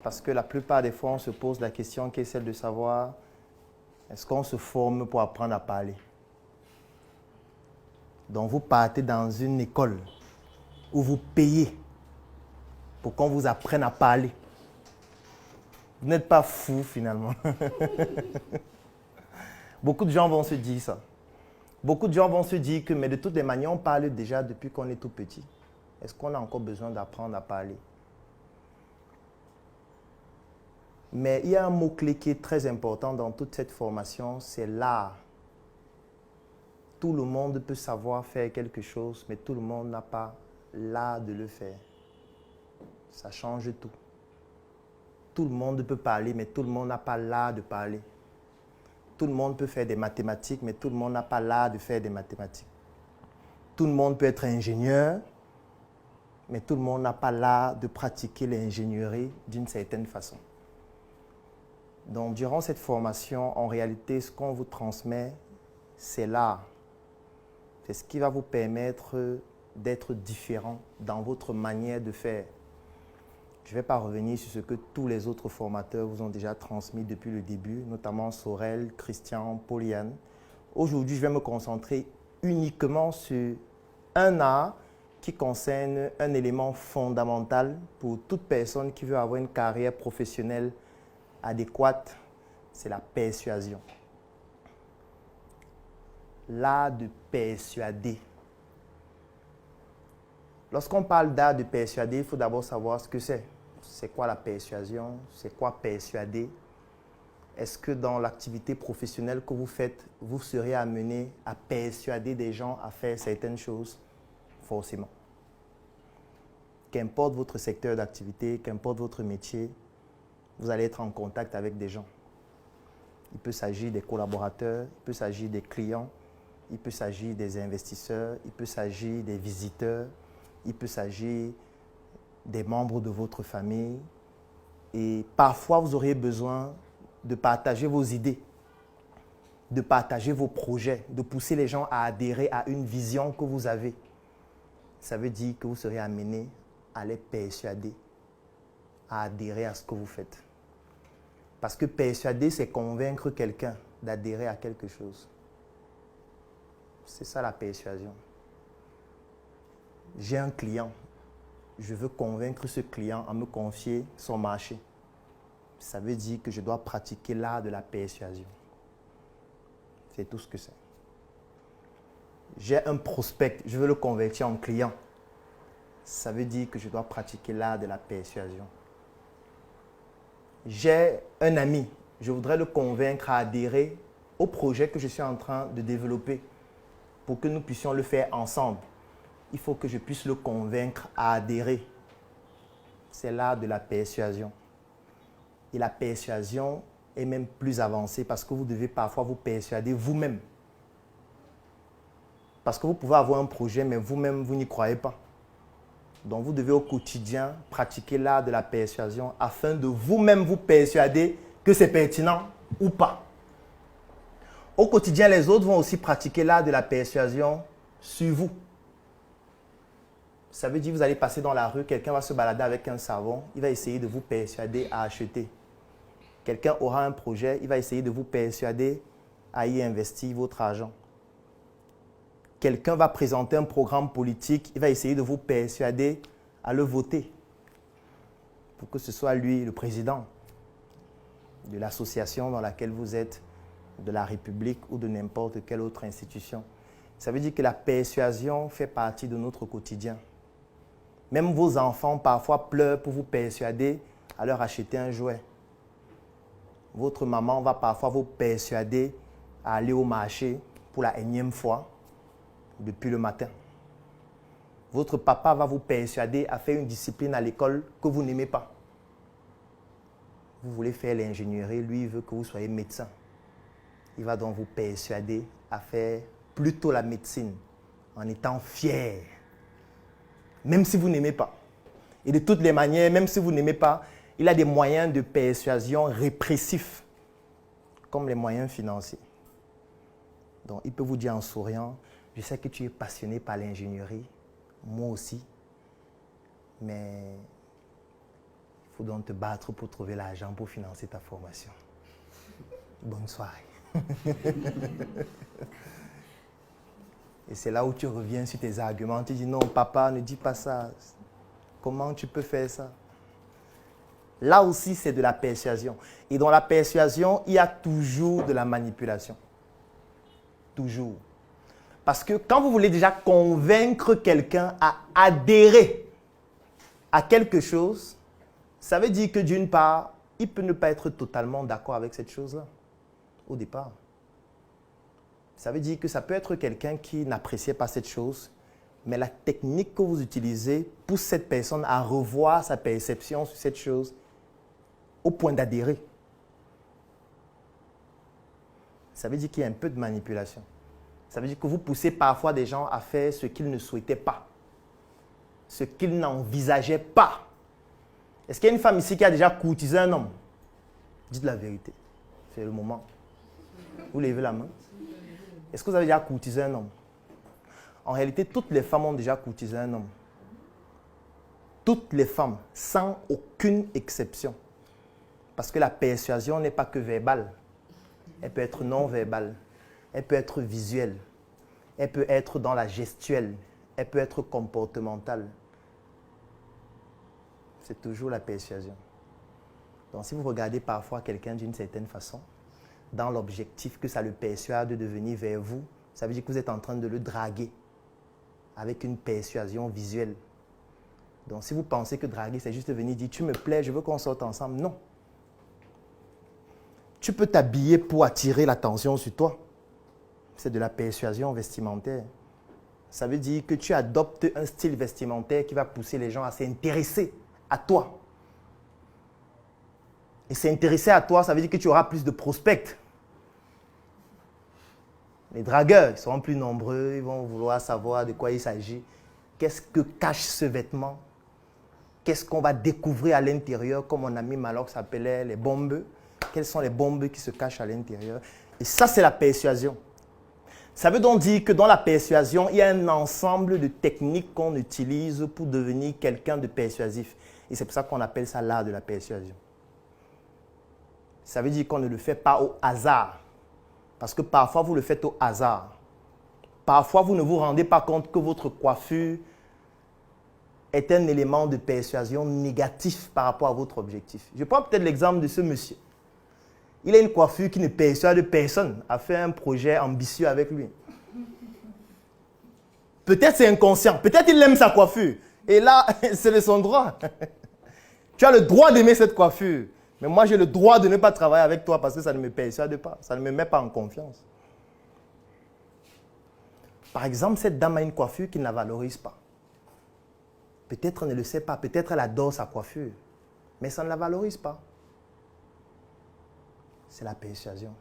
Parce que la plupart des fois, on se pose la question qui est celle de savoir est-ce qu'on se forme pour apprendre à parler? Donc vous partez dans une école où vous payez pour qu'on vous apprenne à parler. Vous n'êtes pas fou finalement. Beaucoup de gens vont se dire ça. Beaucoup de gens vont se dire que mais de toutes les manières, on parle déjà depuis qu'on est tout petit. Est-ce qu'on a encore besoin d'apprendre à parler? Mais il y a un mot-clé qui est très important dans toute cette formation, c'est l'art. Tout le monde peut savoir faire quelque chose, mais tout le monde n'a pas l'art de le faire. Ça change tout. Tout le monde peut parler, mais tout le monde n'a pas l'art de parler. Tout le monde peut faire des mathématiques, mais tout le monde n'a pas l'art de faire des mathématiques. Tout le monde peut être ingénieur, mais tout le monde n'a pas l'art de pratiquer l'ingénierie d'une certaine façon. Donc, durant cette formation, en réalité, ce qu'on vous transmet, c'est l'art. C'est ce qui va vous permettre d'être différent dans votre manière de faire. Je ne vais pas revenir sur ce que tous les autres formateurs vous ont déjà transmis depuis le début, notamment Sorel, Christian, Pauliane. Aujourd'hui, je vais me concentrer uniquement sur un art qui concerne un élément fondamental pour toute personne qui veut avoir une carrière professionnelle adéquate, c'est la persuasion. L'art de persuader. Lorsqu'on parle d'art de persuader, il faut d'abord savoir ce que c'est. C'est quoi la persuasion? C'est quoi persuader? Est-ce que dans l'activité professionnelle que vous faites, vous serez amené à persuader des gens à faire certaines choses? Forcément. Qu'importe votre secteur d'activité, qu'importe votre métier, vous allez être en contact avec des gens. Il peut s'agir des collaborateurs, il peut s'agir des clients, il peut s'agir des investisseurs, il peut s'agir des visiteurs, il peut s'agir des membres de votre famille. Et parfois, vous aurez besoin de partager vos idées, de partager vos projets, de pousser les gens à adhérer à une vision que vous avez. Ça veut dire que vous serez amené à les persuader, à adhérer à ce que vous faites. Parce que persuader, c'est convaincre quelqu'un d'adhérer à quelque chose. C'est ça la persuasion. J'ai un client. Je veux convaincre ce client à me confier son marché. Ça veut dire que je dois pratiquer l'art de la persuasion. C'est tout ce que c'est. J'ai un prospect. Je veux le convertir en client. Ça veut dire que je dois pratiquer l'art de la persuasion. J'ai un ami. Je voudrais le convaincre à adhérer au projet que je suis en train de développer pour que nous puissions le faire ensemble. Il faut que je puisse le convaincre à adhérer. C'est l'art de la persuasion. Et la persuasion est même plus avancée parce que vous devez parfois vous persuader vous-même. Parce que vous pouvez avoir un projet, mais vous-même, vous n'y croyez pas. Donc, vous devez au quotidien pratiquer l'art de la persuasion afin de vous-même vous persuader que c'est pertinent ou pas. Au quotidien, les autres vont aussi pratiquer l'art de la persuasion sur vous. Ça veut dire que vous allez passer dans la rue, quelqu'un va se balader avec un savon, il va essayer de vous persuader à acheter. Quelqu'un aura un projet, il va essayer de vous persuader à y investir votre argent. Quelqu'un va présenter un programme politique, il va essayer de vous persuader à le voter pour que ce soit lui le président de l'association dans laquelle vous êtes, de la République ou de n'importe quelle autre institution. Ça veut dire que la persuasion fait partie de notre quotidien. Même vos enfants parfois pleurent pour vous persuader à leur acheter un jouet. Votre maman va parfois vous persuader à aller au marché pour la énième fois depuis le matin. Votre papa va vous persuader à faire une discipline à l'école que vous n'aimez pas. Vous voulez faire l'ingénierie, lui il veut que vous soyez médecin. Il va donc vous persuader à faire plutôt la médecine en étant fier. Même si vous n'aimez pas. Et de toutes les manières, même si vous n'aimez pas, il a des moyens de persuasion répressifs, comme les moyens financiers. Donc, il peut vous dire en souriant, je sais que tu es passionné par l'ingénierie, moi aussi, mais il faut donc te battre pour trouver l'argent pour financer ta formation. Bonne soirée. Et c'est là où tu reviens sur tes arguments. Tu dis non, papa, ne dis pas ça. Comment tu peux faire ça? Là aussi, c'est de la persuasion. Et dans la persuasion, il y a toujours de la manipulation. Toujours. Parce que quand vous voulez déjà convaincre quelqu'un à adhérer à quelque chose, ça veut dire que d'une part, il peut ne pas être totalement d'accord avec cette chose-là, au départ. Ça veut dire que ça peut être quelqu'un qui n'appréciait pas cette chose, mais la technique que vous utilisez pousse cette personne à revoir sa perception sur cette chose au point d'adhérer. Ça veut dire qu'il y a un peu de manipulation. Ça veut dire que vous poussez parfois des gens à faire ce qu'ils ne souhaitaient pas, ce qu'ils n'envisageaient pas. Est-ce qu'il y a une femme ici qui a déjà courtisé un homme? Dites la vérité. C'est le moment. Vous levez la main. Est-ce que vous avez déjà courtisé un homme? En réalité, toutes les femmes ont déjà courtisé un homme. Toutes les femmes, sans aucune exception. Parce que la persuasion n'est pas que verbale. Elle peut être non verbale. Elle peut être visuelle. Elle peut être dans la gestuelle. Elle peut être comportementale. C'est toujours la persuasion. Donc si vous regardez parfois quelqu'un d'une certaine façon, dans l'objectif que ça le persuade de venir vers vous, ça veut dire que vous êtes en train de le draguer avec une persuasion visuelle. Donc si vous pensez que draguer, c'est juste venir dire « tu me plais, je veux qu'on sorte ensemble », non. Tu peux t'habiller pour attirer l'attention sur toi. C'est de la persuasion vestimentaire. Ça veut dire que tu adoptes un style vestimentaire qui va pousser les gens à s'intéresser à toi. Et s'intéresser à toi, ça veut dire que tu auras plus de prospects. Les dragueurs, ils seront plus nombreux, ils vont vouloir savoir de quoi il s'agit. Qu'est-ce que cache ce vêtement? Qu'est-ce qu'on va découvrir à l'intérieur, comme mon ami Malox s'appelait les bombes? Quelles sont les bombes qui se cachent à l'intérieur? Et ça, c'est la persuasion. Ça veut donc dire que dans la persuasion, il y a un ensemble de techniques qu'on utilise pour devenir quelqu'un de persuasif. Et c'est pour ça qu'on appelle ça l'art de la persuasion. Ça veut dire qu'on ne le fait pas au hasard. Parce que parfois, vous le faites au hasard. Parfois, vous ne vous rendez pas compte que votre coiffure est un élément de persuasion négatif par rapport à votre objectif. Je prends peut-être l'exemple de ce monsieur. Il a une coiffure qui ne persuade personne à faire un projet ambitieux avec lui. Peut-être c'est inconscient, peut-être il aime sa coiffure. Et là, c'est de son droit. Tu as le droit d'aimer cette coiffure. Mais moi, j'ai le droit de ne pas travailler avec toi parce que ça ne me persuade pas. Ça ne me met pas en confiance. Par exemple, cette dame a une coiffure qui ne la valorise pas. Peut-être elle ne le sait pas. Peut-être elle adore sa coiffure. Mais ça ne la valorise pas. C'est la persuasion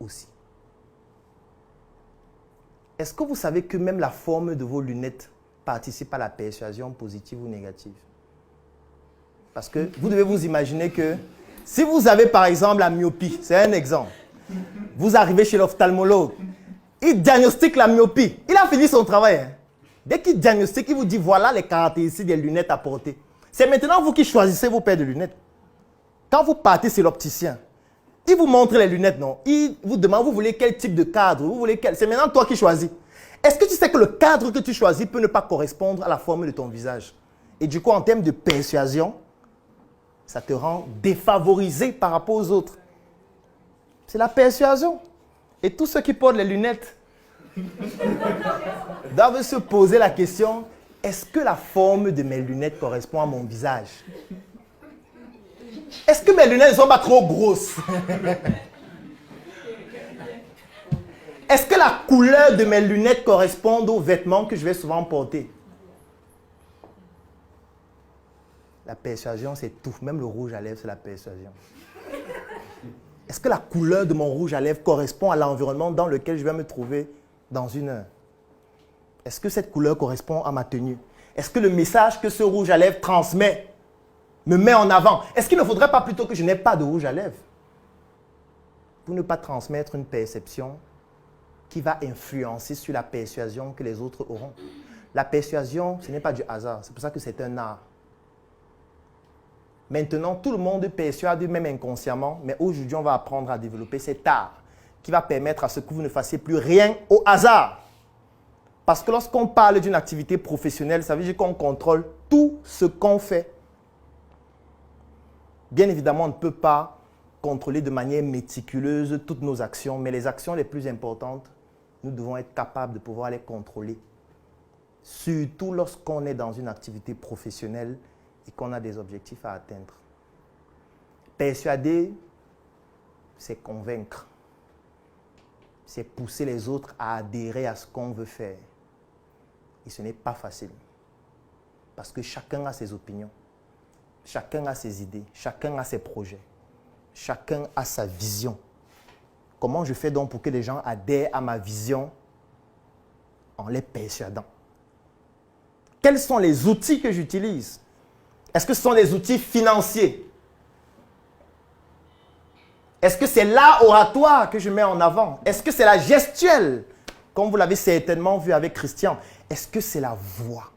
aussi. Est-ce que vous savez que même la forme de vos lunettes participe à la persuasion positive ou négative? Parce que vous devez vous imaginer que si vous avez par exemple la myopie, c'est un exemple, vous arrivez chez l'ophtalmologue, il diagnostique la myopie, il a fini son travail. Hein. Dès qu'il diagnostique, il vous dit voilà les caractéristiques des lunettes à porter. C'est maintenant vous qui choisissez vos paires de lunettes. Quand vous partez chez l'opticien, il vous montre les lunettes, non? Il vous demande, vous voulez quel type de cadre? Vous voulez quel... C'est maintenant toi qui choisis. Est-ce que tu sais que le cadre que tu choisis peut ne pas correspondre à la forme de ton visage? Et du coup, en termes de persuasion, ça te rend défavorisé par rapport aux autres. C'est la persuasion. Et tous ceux qui portent les lunettes doivent se poser la question, est-ce que la forme de mes lunettes correspond à mon visage? Est-ce que mes lunettes ne sont pas trop grosses? Est-ce que la couleur de mes lunettes correspond aux vêtements que je vais souvent porter? La persuasion, c'est tout. Même le rouge à lèvres, c'est la persuasion. Est-ce que la couleur de mon rouge à lèvres correspond à l'environnement dans lequel je vais me trouver dans une heure? Est-ce que cette couleur correspond à ma tenue? Est-ce que le message que ce rouge à lèvres transmet me met en avant? Est-ce qu'il ne faudrait pas plutôt que je n'ai pas de rouge à lèvres? Pour ne pas transmettre une perception qui va influencer sur la persuasion que les autres auront. La persuasion, ce n'est pas du hasard. C'est pour ça que c'est un art. Maintenant, tout le monde persuade, même inconsciemment, mais aujourd'hui, on va apprendre à développer cet art qui va permettre à ce que vous ne fassiez plus rien au hasard. Parce que lorsqu'on parle d'une activité professionnelle, ça veut dire qu'on contrôle tout ce qu'on fait. Bien évidemment, on ne peut pas contrôler de manière méticuleuse toutes nos actions, mais les actions les plus importantes, nous devons être capables de pouvoir les contrôler. Surtout lorsqu'on est dans une activité professionnelle et qu'on a des objectifs à atteindre. Persuader, c'est convaincre. C'est pousser les autres à adhérer à ce qu'on veut faire. Et ce n'est pas facile. Parce que chacun a ses opinions. Chacun a ses idées. Chacun a ses projets. Chacun a sa vision. Comment je fais donc pour que les gens adhèrent à ma vision en les persuadant? Quels sont les outils que j'utilise? Est-ce que ce sont des outils financiers? Est-ce que c'est l'art oratoire que je mets en avant? Est-ce que c'est la gestuelle, comme vous l'avez certainement vu avec Christian? Est-ce que c'est la voix?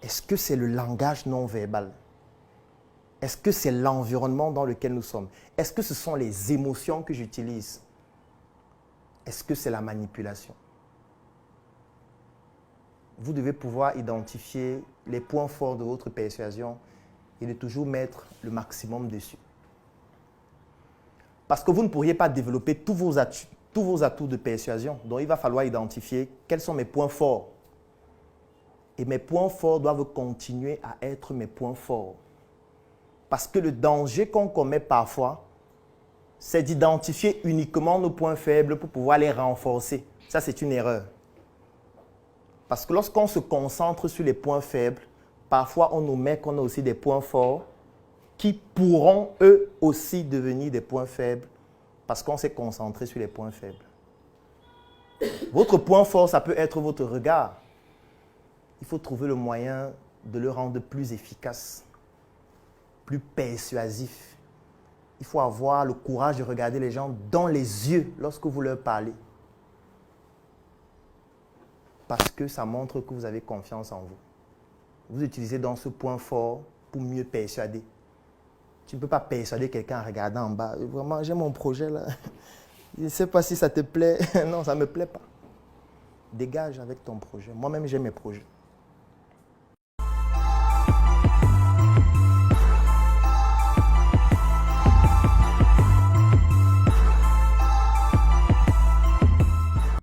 Est-ce que c'est le langage non verbal? Est-ce que c'est l'environnement dans lequel nous sommes? Est-ce que ce sont les émotions que j'utilise? Est-ce que c'est la manipulation? Vous devez pouvoir identifier les points forts de votre persuasion et de toujours mettre le maximum dessus. Parce que vous ne pourriez pas développer tous vos atouts de persuasion. Donc, il va falloir identifier quels sont mes points forts. Et mes points forts doivent continuer à être mes points forts. Parce que le danger qu'on commet parfois, c'est d'identifier uniquement nos points faibles pour pouvoir les renforcer. Ça, c'est une erreur. Parce que lorsqu'on se concentre sur les points faibles, parfois on omet qu'on a aussi des points forts qui pourront eux aussi devenir des points faibles parce qu'on s'est concentré sur les points faibles. Votre point fort, ça peut être votre regard. Il faut trouver le moyen de le rendre plus efficace, plus persuasif. Il faut avoir le courage de regarder les gens dans les yeux lorsque vous leur parlez. Parce que ça montre que vous avez confiance en vous. Vous utilisez donc ce point fort pour mieux persuader. Tu ne peux pas persuader quelqu'un en regardant en bas. Vraiment, j'ai mon projet là. Je ne sais pas si ça te plaît. Non, ça ne me plaît pas. Dégage avec ton projet. Moi-même, j'ai mes projets.